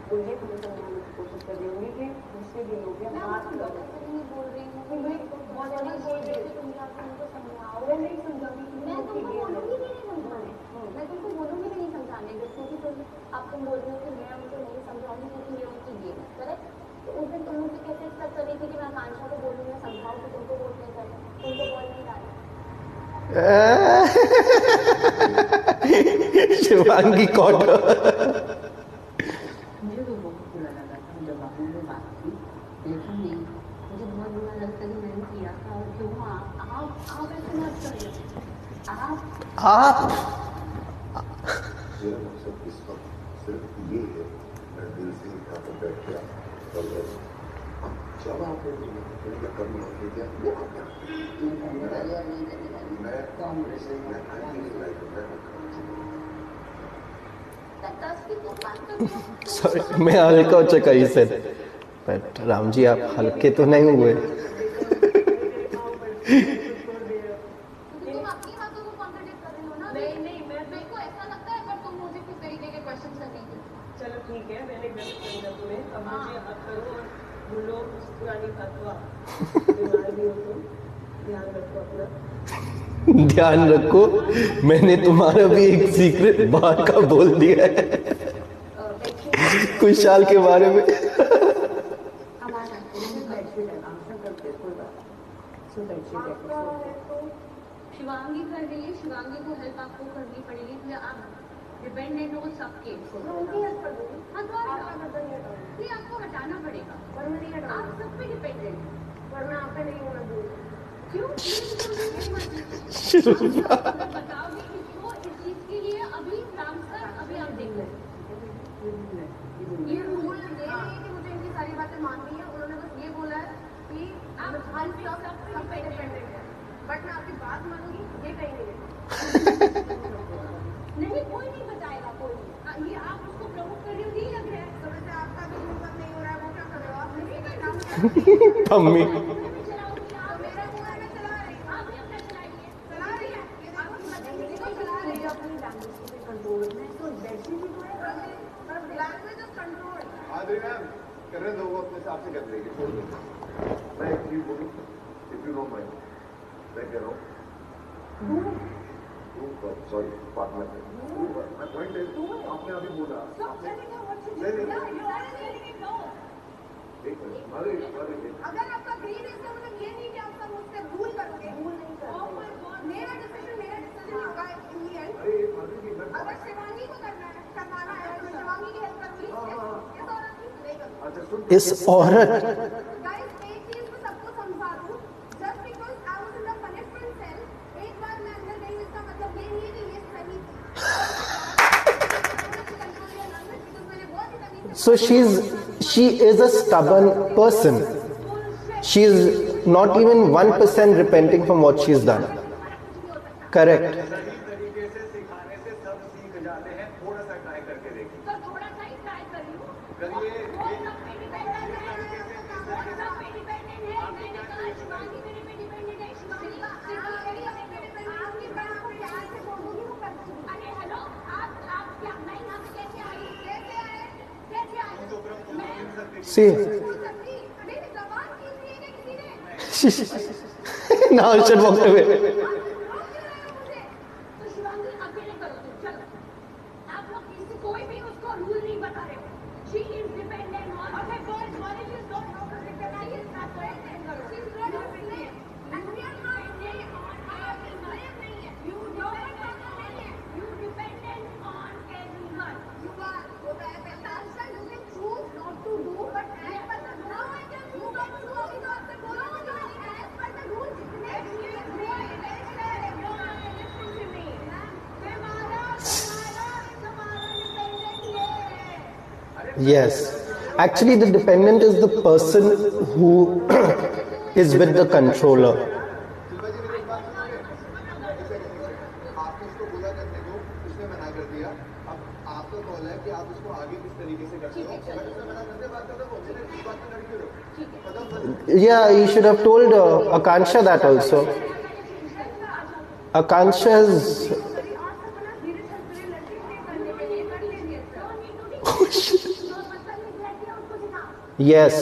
वो ये तुम्हें समझाने की कोशिश कर रही होंगी कि दूसरे भी लोग हैं, बात करो। नहीं बोल रही हूँ, बहुत ज़्यादा बोल रही है, तुम जाकर उनको समझाओ। मैं नहीं समझाऊंगी, मैं तुमको बोलूँगी भी नहीं समझाने, मैं तुमको बोलूँगी भी नहीं समझाने को, क्योंकि तुम अब तुम बोल रही हो कि मैं उनको नहीं समझाऊंगी क्योंकि ये उनकी गेम है, करेक्ट? तो उस दिन तुम मुझसे कैसे एक्सपेक्ट कर रही थी कि मैं आकांक्षा को बोलूँ, मैं समझाऊँ कि तुमको बोल नहीं करें, तुमको बोल नहीं डाला। Shivangi caught her. मुझे तो बहुत बुरा लगा था जब आपने वो बात की, लेकिन नहीं, मुझे बहुत बुरा लगता कि मैंने किया था और क्यों आप ऐसे मत करिए। आप मेरा मकसद इस वक्त सिर्फ ये है मैं दिल से यहाँ पर बैठ गया और जब आपने मुझे कभी नहीं किया Sorry, मैं हल्का हो चुका ही said. But राम जी आप हल्के तो नहीं हुए. तुम अपनी बातों को कॉन्ट्रडिक्ट कर रही हो ना? नहीं, मेरे को ऐसा लगता है पर तुम मुझे किस तरीके के क्वेश्चन कर रही थी? चलो ठीक है, मैंने गलत समझा तुम्हें, अब मुझे अब करो और भूलो उस पुरानी बात को। आप बीमार भी हो तुम, ध्यान रखो अपना। ध्यान रखो, मैंने तुम्हारा भी एक सीक्रेट बाहर का बोल दिया है कुछ साल के बारे में. हमारा बेडशीट है, आंसर करते कोई बात नहीं। सो बेडशीट है तो शिवांगी कर रही है, शिवांगी को हेल्प आपको करनी पड़ेगी, इसलिए आप डिपेंडेंट हो सबके। हाँ तो नहीं, आपको हटाना पड़ेगा, आप सब पे डिपेंडेंट, वरना आप पे नहीं होना दूर। क्यों? बताओगे किसको इस चीज के लिए? अभी राम सर, अभी आप देख लो, ये रूल दे रही है कि मुझे इनकी सारी बातें माननी है। उन्होंने बस ये बोला है कि आप हर सब पे डिपेंडेंट है, बट मैं आपकी बात मानूंगी, ये कहीं नहीं है। नहीं, कोई नहीं बताएगा, कोई नहीं। ये आप उसको प्रमोट कर रही हो, नहीं लग रहा है? तो वैसे आपका भी हिम्मत नहीं हो रहा है, वो क्या कर रहे हो आप? नहीं मम्मी मेरा मुंह है, मैं चला रही हूँ, आप भी अपना चलाइए, चला रही है, ये देखो कि मैं चला रही हूँ अपनी लैंग्वेज पे कंट्रोल में, तो बेसिकली तो है लैंग्वेज ऑफ कंट्रोल। आदि मैम कर रहे दो वो अपने हिसाब से कर लेंगे, छोड़ दो। मैं एक चीज बोलूँ, इफ यू डोंट माइंड, मैं कह रहा हूँ सॉरी पार्टनर मैं पॉइंट है, आपने अभी बोला अगर आपका ग्रीन है तो मतलब ये नहीं कि आप सब मुझसे भूल करोगे, भूल नहीं करोगे। मेरा डिसीजन होगा इन द एंड। अगर शिवांगी को करना है, करवाना है इस औरत Guys, एक चीज मैं सबको समझा दूं, just because I was in the punishment cell, एक बार मैं अंदर गई इसका मतलब ये नहीं है कि ये सही थी। मैंने बहुत ही तमीज से so she is a stubborn person. She is not even 1% repenting from what she has done. Correct. सही तरीके से सिखाने से सब सीख जाते हैं, थोड़ा सा ट्राई करके देखिए। तो थोड़ा सा ही ट्राई कर लूं। करिए, वो सब पे डिपेंडेंट है, वो सब पे डिपेंडेंट है। मैंने कहा शिवानी मेरे पे डिपेंडेंट है, शिवानी आपके बहन को प्यार से बोल दूंगी वो कर दूंगी। अरे हेलो, आप क्या मैं यहाँ पे कैसे आई? कैसे आए? मैं See, बोल सकती, मेरी जबान खींच ली है किसी ने। now Arshad walked away. तो शिवांगी अकेले करो तुम, चलो। आप लोग किसी कोई भी उसको रूल नहीं बता रहे हो। She is dependent on. Okay, good. Sorry, she's not recognize. Not dependent करो. She's not dependent. And we are not dependent on everyone. You don't You dependent on everyone. You are. वो तो ऐसा है, you can choose not to do, but as per the law, you can choose not to follow the as per the rules. Yes. Actually, the dependent is the person who is with the controller. Shilpa जी मेरी एक बात सुनिए, आपने उसको बोला करने को, उसने मना कर दिया। अब आपका कॉल है कि आप उसको आगे किस तरीके से करते हो। अगर उसने मना करते बात करते हो, चलिए इस बात में लड़की हो। मतलब Yeah, you should have told Akansha that also. Akansha is. Yes.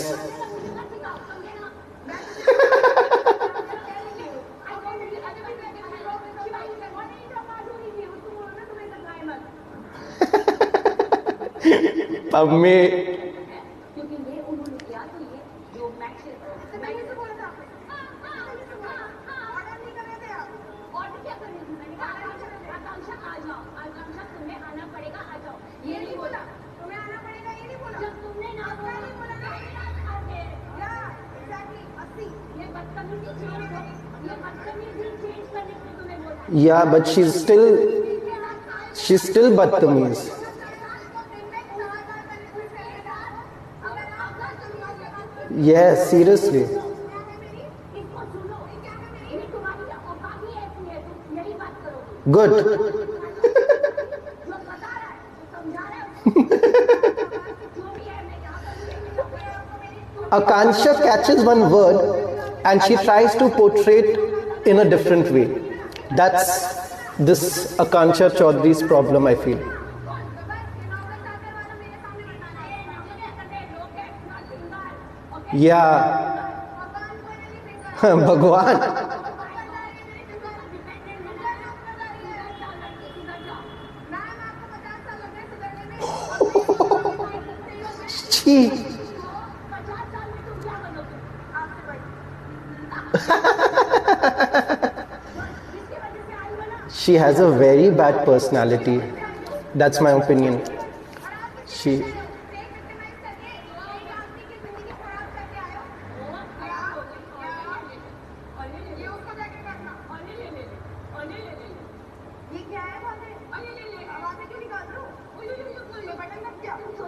अब मैं क्योंकि ये उन्होंने किया तो ये जो मैक्स मैंने तो बोला था ऑर्डर नहीं कर रहे थे आप ऑर्डर क्या कर रही थी मैंने कहा आकांक्षा आ जाओ आकांक्षा तुम्हें आना पड़ेगा आ जाओ ये नहीं बोला तुम्हें आना पड़ेगा ये नहीं बोला जब तुमने ना बोला नहीं बोला ना आते या एग्जैक्टली 80 ये बदतमीजी चेंज करने के तुम्हें बोला Yeah, but she's still बदतमीज. Yes, seriously. Good. Akansha catches one word and she tries to portray it in a different way. That's this Akansha Chaudhary's problem, I feel. Yeah. भगवान. छी. She has a very bad personality. That's my opinion. She.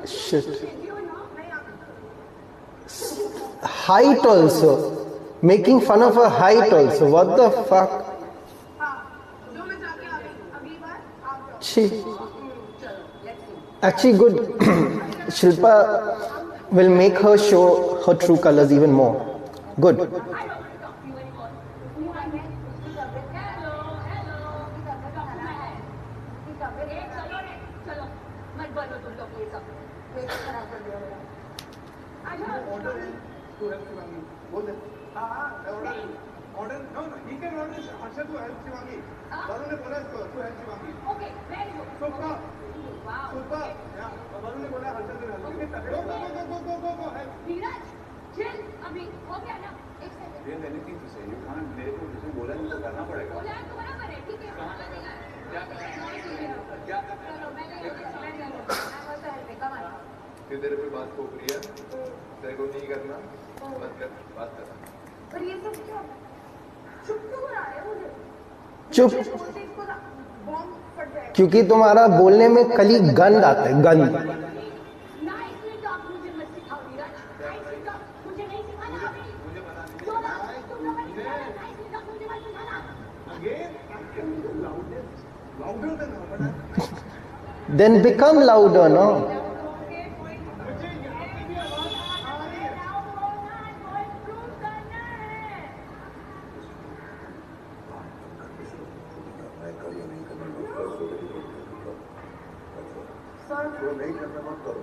Shit. Height also. Making fun of her height also. What the fuck? She. Actually, good. Shilpa will make her show her true colors even more. Good. फिर तेरे पे बात थोप रही है, तेरे को नहीं करना, मत कर, बात कर। पर ये सब क्या चुप क्यों रहा है मुझे? चुप बोलते इसको ना बॉम्ब फट जाएगा। क्योंकि तुम्हारा बोलने में कली गंद आता है, गंद। नाइसली टॉक मुझे मत सिखाओ नीरज, नाइसली टॉक मुझे नहीं सिखाना अभी। मुझे बता दीजिए। तुम लोग नाइसली टॉक मुझे मत सिखाना। Louder than normal. Then become louder, no? जो नहीं करना मत करो।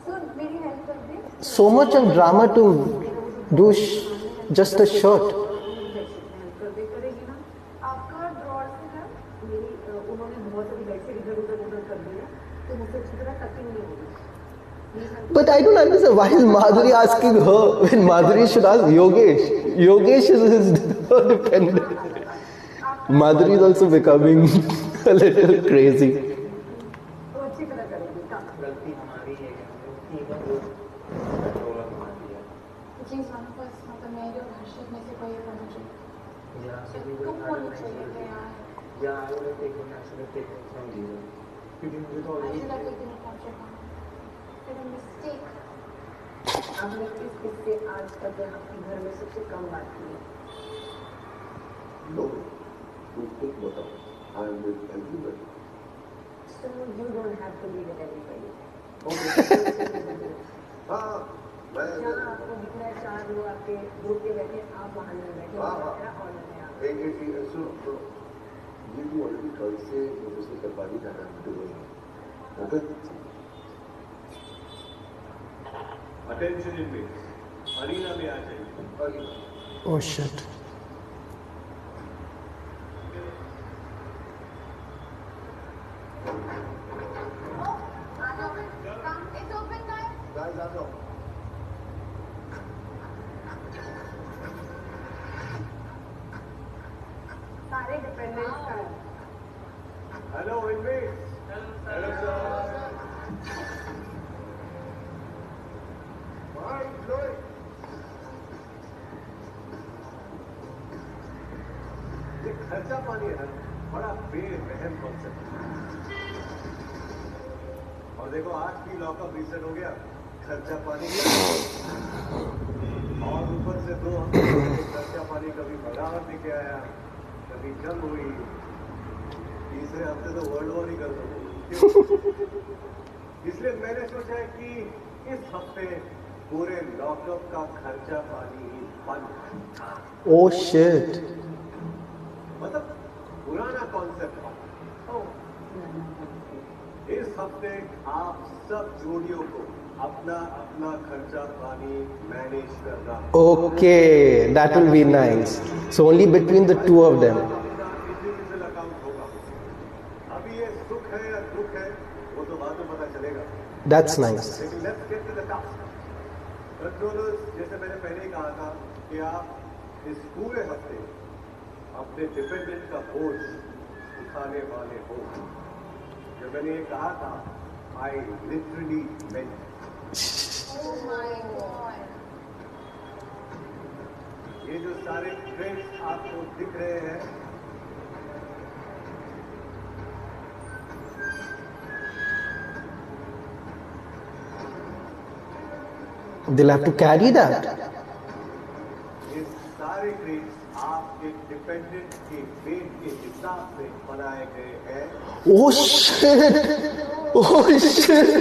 सुन मेरी हेल्प कर दे। So much of drama to do just a shirt. करेगी ना आपका ड्रॉर से ना मेरी उन्होंने बहुत सारी बेडशीट इधर उधर कर दिया तो मुझसे अच्छी तरह कटिंग नहीं होगी। But I don't understand why is Madhuri asking her when Madhuri should ask Yogesh. Yogesh is her dependent. Madhuri is also becoming a little crazy. तो अच्छी तरह करेगी काम। गलती हमारी है कि हम लोग even वो कंट्रोलर मान लिया। Please, one of us, मतलब मेरे और हर्षित में से कोई एक होना चाहिए। यहाँ से भी तुम कोई होनी खाना चाहिए नहीं थे यार। या I would have taken actually taken from you क्योंकि मुझे तो I already feel like it didn't capture one. It's a mistake. आपने इससे आज तक अपने घर में सबसे कम बात की है। No, तू खुद बताओ। I am with everybody. So you don't have to be with everybody. हाँ, मैं जहाँ आपको दिखना है 4 लोग आपके ग्रुप के बैठे, आप वहाँ नहीं बैठे, हाँ, हाँ। मेरा ऑर्डर है आप। एक सुनो, ये तू ऑलरेडी कल से मुझे से कर पानी जाना है okay? Attention in means arena में आ जाइए। Oh shit. It's open guys. Guys आ जाओ। सारे डिपेंडेंट्स का हेलो इनमेट्स। Hello sir. भाई जोए। ये खर्चा पानी है ना, बड़ा बेरहम कॉन्सेप्ट है। और देखो आज भी लॉकअप रीसेट हो गया, खर्चा पानी और ऊपर से 2 हफ्ते पहले खर्चा पानी कभी बगावत लेके आया, कभी जंग हुई, तीसरे हफ्ते तो वर्ल्ड वॉर ही कर दो। इसलिए मैंने सोचा है कि इस हफ्ते पूरे लॉकअप का खर्चा पानी ही बंद। Oh shit. मतलब पुराना कॉन्सेप्ट है। इस हफ्ते आप सब जोड़ियों को अपना अपना खर्चा पानी मैनेज करना। Okay, that will be nice. So only between the two of them. अपना इंडिविजुअल अकाउंट होगा। अभी ये सुख है या दुख है वो तो बाद में पता चलेगा। That's nice. लेकिन let's get to the task. Controllers, जैसे मैंने पहले ही कहा था कि आप इस पूरे हफ्ते अपने डिपेंडेंट का बोझ उठाने वाले हो। जब मैंने ये कहा था, I literally meant. Oh my god. ये जो सारे ट्रेंड्स आपको दिख रहे हैं, They'll have to carry that. ये सारे ट्रेंड्स आपके डिपेंडेंट के वेट के हिसाब से बनाए गए हैं। Oh shit! Oh shit!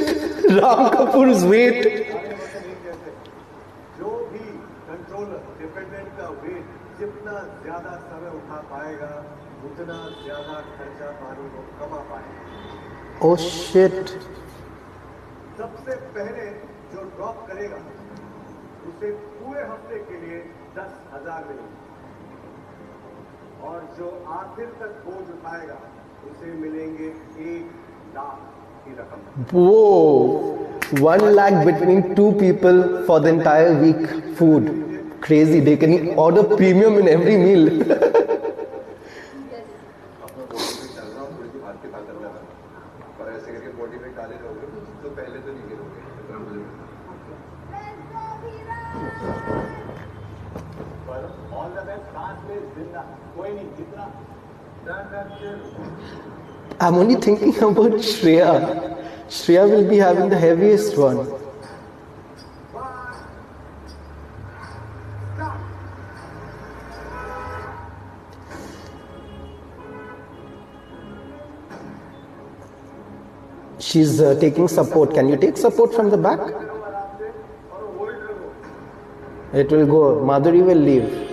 Ram Kapoor's weight. जो भी कंट्रोलर डिपेंडेंट का वेट जितना ज्यादा समय उठा पाएगा उतना ज्यादा खर्चा पानी को कमा पाएगा। Oh shit! सबसे पहले जो ड्रॉप करेगा उसे पूरे हफ्ते के लिए 10,000 मिलेंगे और जो आखिर तक बोझ उठाएगा उसे मिलेंगे 1 लाख की रकम। Whoa! 1 lakh between 2 people for the entire week food. Crazy. They can order premium in every meal. अपना तो पहले तो नहीं गिरोगे, इतना मुझे पता। ऑल द बेस्ट, सांस ले, जिंदा, कोई नहीं, जितना I'm only thinking about Shreya. Shreya will be having the heaviest one. She's taking support. Can you take support from the back? It will go. Madhuri will leave.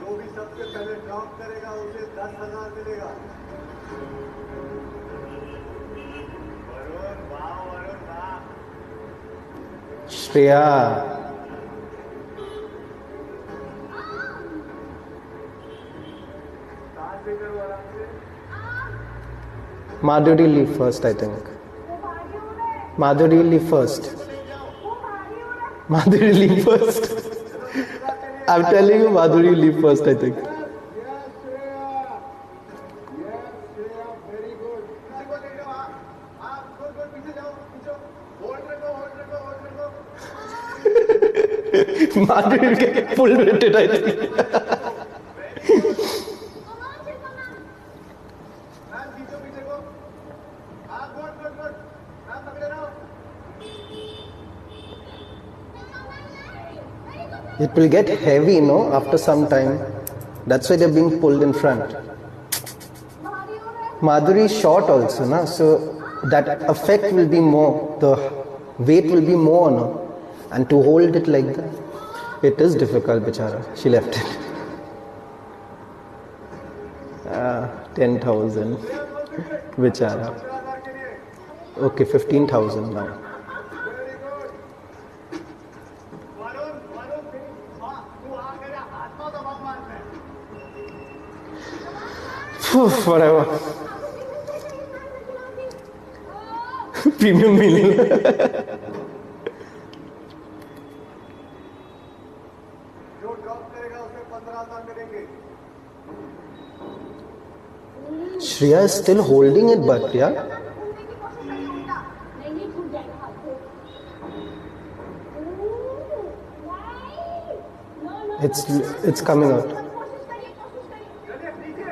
जो भी सबसे पहले ड्रॉप करेगा उसे 10,000 मिलेगा। वरुण वाह। Shreya. सांस लेकर आराम से। Madhuri leave first, I think. Madhuri leave first. Madhuri leave first. I'm telling you, Madhuri leave first, I think. Very good. किसी को ले जाओ, आप गुड पीछे जाओ, पीछे होल्ड रखो। Madhuri will get full rated, I think. Ma'am खींचो पीछे को। आप गुड। मैम पकड़े रहो। It will get heavy, no, after some time. That's why they're being pulled in front. Madhuri is short also, na? So that effect will be more. The weight will be more, no? And to hold it like that, it is difficult, bichara. She left it. 10,000. Bichara. Okay, 15,000 now. Whatever. Premium meaning. जो drop करेगा उसे 15,000 मिलेंगे। Shreya is still holding it, but yeah. It's coming out. चलिए पीछे।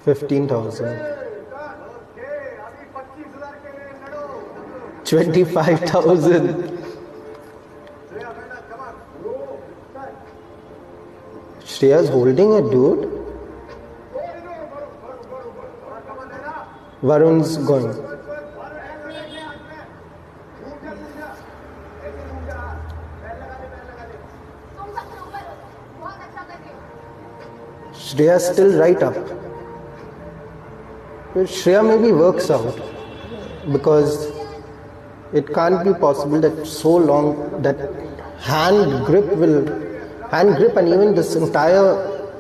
15,000. Okay, अभी 25,000 के लिए लड़ो। 25,000. श्रेया बेटा, come on, go, start. Shreya's holding it, dude. Varun's going. Shreya's still right up. But Shreya maybe works out because it can't be possible that so long that hand grip and even this entire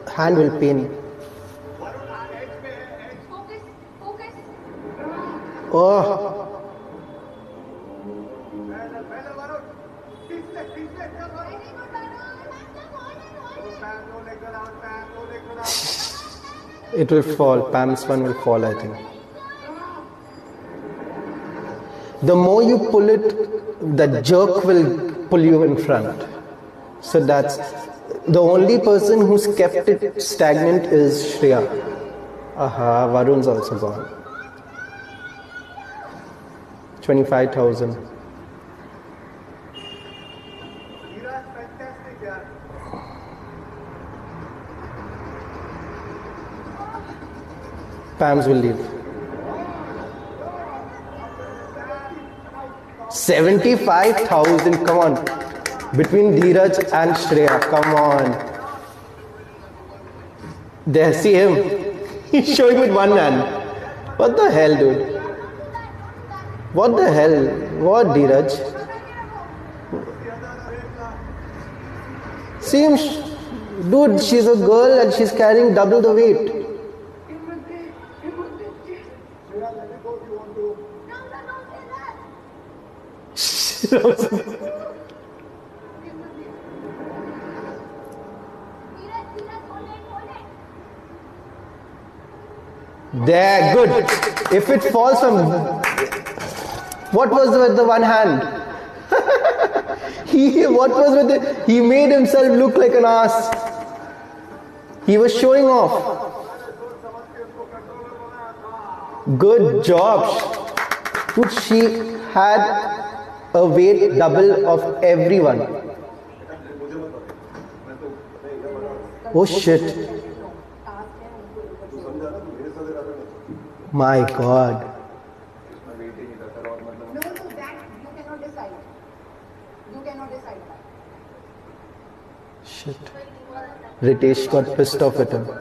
hand will pain. Oh, it will fall. Pam's one will fall, I think. The more you pull it, the jerk will pull you in front. So that's the only person who's kept it stagnant is Shreya. Aha, Varun's also gone. 25,000. Pams will leave. 75,000, come on. Between Dheeraj and Shreya, come on. There, see him. He's showing with one hand. What the hell, dude? What the hell? What, Dheeraj? See him? Dude, she's a girl and she's carrying double the weight. There, good. If it falls from, what was with the one hand? What was with it? He made himself look like an ass. He was showing off. Good job. Dude, she had a weight double of everyone. Oh shit. My God. No, that you cannot decide. You cannot decide that. Shit. Ritesh got pissed off at him. जो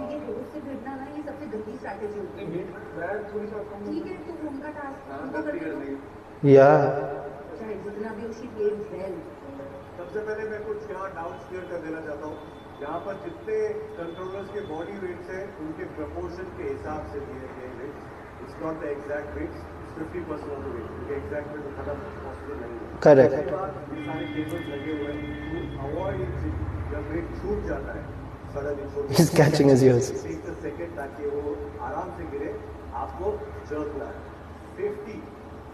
ये road से भिड़ना ना, ये सबसे गंदी strategy होती है। ठीक है, तो उनका टास्क उनको करने दो। Yeah. चाहे जितना भी उसी प्लेड वेल। सबसे पहले मैं कुछ यहाँ डाउट्स क्लियर कर देना चाहता हूँ। यहाँ पर जितने कंट्रोलर्स के बॉडी वेट्स हैं, उनके प्रपोर्शन के हिसाब से दिए गए weights. It's not the exact weights, 50% of the weight, क्योंकि एग्जैक्ट वेट उठाना पॉसिबल नहीं है। Correct. उसके बाद ये सारे टेबल्स लगे हुए हैं, टू अवॉइड जब वेट छूट जाता है, सडनली छूट He's catching his ears. Take the second ताकि वो आराम से गिरे, आपको जर्कना है। सेफ्टी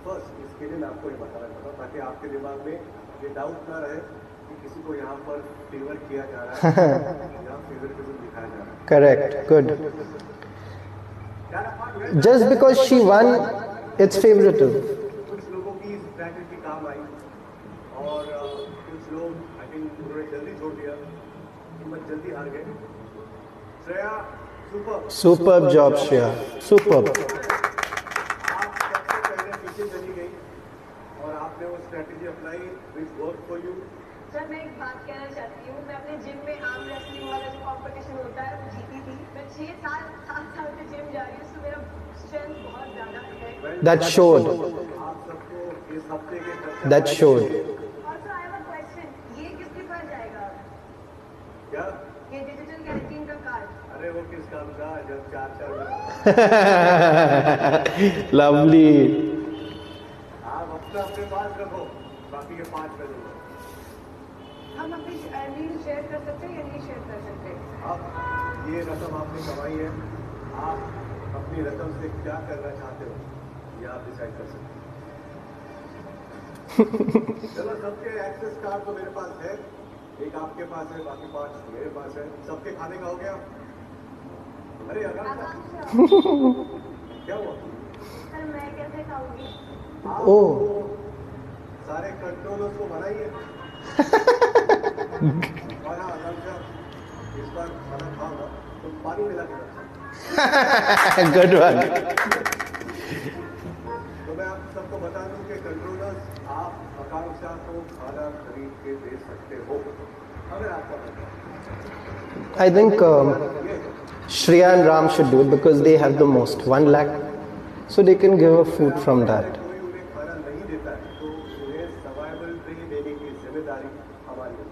फर्स्ट, इसके लिए मैं आपको ये बताना चाहता हूँ ताकि आपके दिमाग में ये डाउट ना रहे कि किसी को यहाँ पर फेवर किया जा रहा है, यहाँ फेवरिटिज्म दिखाया जा रहा है। Correct. Good. Just because she won, it's favoritism. कुछ लोगों की स्ट्रैटेजी काम आई और कुछ लोग आई थिंक उन्होंने जल्दी छोड़ दिया, हिम्मत जल्दी हार गए। Shreya super, Superb job, Shreya. Superb. आप सबसे पहले पीछे चली गई और आपने वो स्ट्रैटेजी अपनाई which work for you. Sir मैं एक बात कहना चाहती हूँ, मैं अपने जिम में आर्म रेसलिंग वाला जो कंपटीशन होता है वो जीती थी। मैं 7 साल से जिम जा रही हूँ, तो मेरा स्ट्रेंथ बहुत ज़्यादा है। That showed. आप सबको इस हफ्ते के That showed. और sir I have a question, ये किसके पास जाएगा? क्या? ये डिजिटल कैंटीन का कार्ड? अरे वो किस काम का जब 4 Lovely. आप अपने पास रखो, बाकी के 5 में दो। हम अपनी रील शेयर कर सकते हैं या नहीं शेयर कर सकते? अब ये रकम आपने कमाई है, आप अपनी रकम से क्या करना चाहते हो ये आप डिसाइड कर सकते हैं। चलो, सबके एक्सेस कार्ड तो मेरे पास है, एक आपके पास है, बाकी 5 मेरे पास है। सबके खाने का हो गया? अरे अगर क्या हुआ? सर मैं कैसे खाऊंगी? आप ओ। सारे कंट्रोलर्स को बनाइए। और हाँ, अगर इस बार खाना खाओगा तो पानी मिला के रखना। Good one. तो मैं आप सबको बता दूं कि कंट्रोलर्स आप आकांक्षा को खाना खरीद के दे सकते हो अगर आपका मन है। I think Shreya and Ram should do it because they have the most, 1 lakh. So they can give her food from that. कोई उन्हें खाना नहीं देता है तो उन्हें सर्वाइवल पे देने की जिम्मेदारी हमारी है।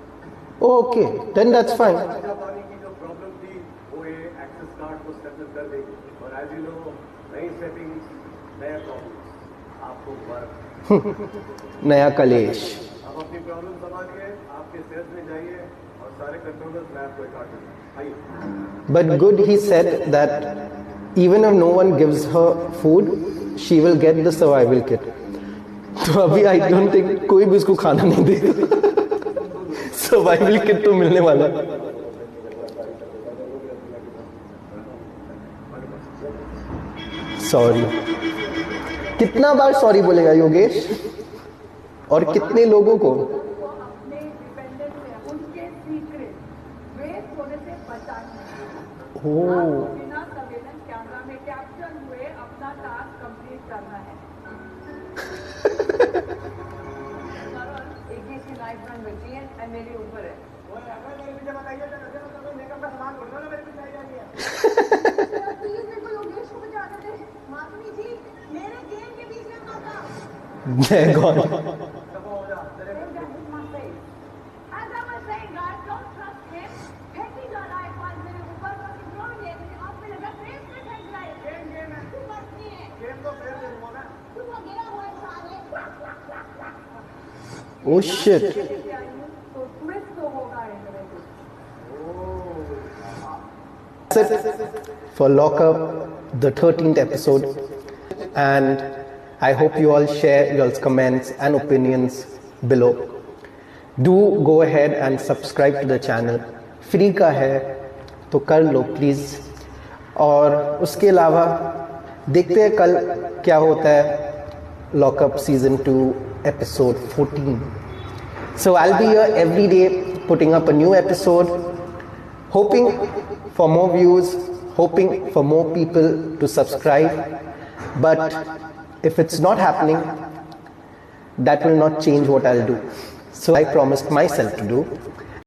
Oh, okay, then that's fine. ताजा पानी की जो प्रॉब्लम थी वो ये एक्सेस कार्ड को सेटल कर देगी और एज यू नो नई सेटिंग्स नए प्रॉब्लम्स आपको मुबारक। Naya Kalesh. आप अपनी प्रॉब्लम संभालिए, आपके सेल्स में जाइए और सारे कंट्रोलर्स मैं आपको एक आइए। But good, he said that even if no one gives her food, she will get the survival kit. तो अभी I don't think कोई भी उसको खाना नहीं देगा। Survival kit तो मिलने वाला। Sorry. कितना बार सॉरी बोलेगा योगेश? और कितने लोगों को? वो अपने डिपेंडेंट है, उनके सीक्रेट वे थोड़े से बचाने हैं। Oh. आपको बिना सर्वेलेंस कैमरा में कैप्चर हुए अपना टास्क कंप्लीट करना है। एक ही सी लाइफ लाइन बची है और मेरे ऊपर है। प्लीज मेरे को योगेश को बचाने दे। माधुरी जी, मेरे गेम के बीच में मत आओ। They're gone. As I was saying, guys, don't trust him. फेंकी जा रहा है पास मेरे ऊपर, बस इग्नोर ये मुझे आप पे लगा फेस पे फेंक रहा है। गेम है। तू बस नहीं है। गेम तो फेर दे दूंगा ना। तू वो गिरा हुआ है। Oh shit. तो ट्विस्ट तो होगा एंड में कुछ। That's it for Lockup, the 13th episode, and I hope you all share your comments and opinions below. Do go ahead and subscribe to the channel. Free का है तो कर लो please, और उसके अलावा देखते हैं कल क्या होता है lockup season 2 episode 14. So I'll be here every day putting up a new episode, hoping for more views, hoping for more people to subscribe. But if it's not happening, that will not change what I'll do. So I promised myself to do.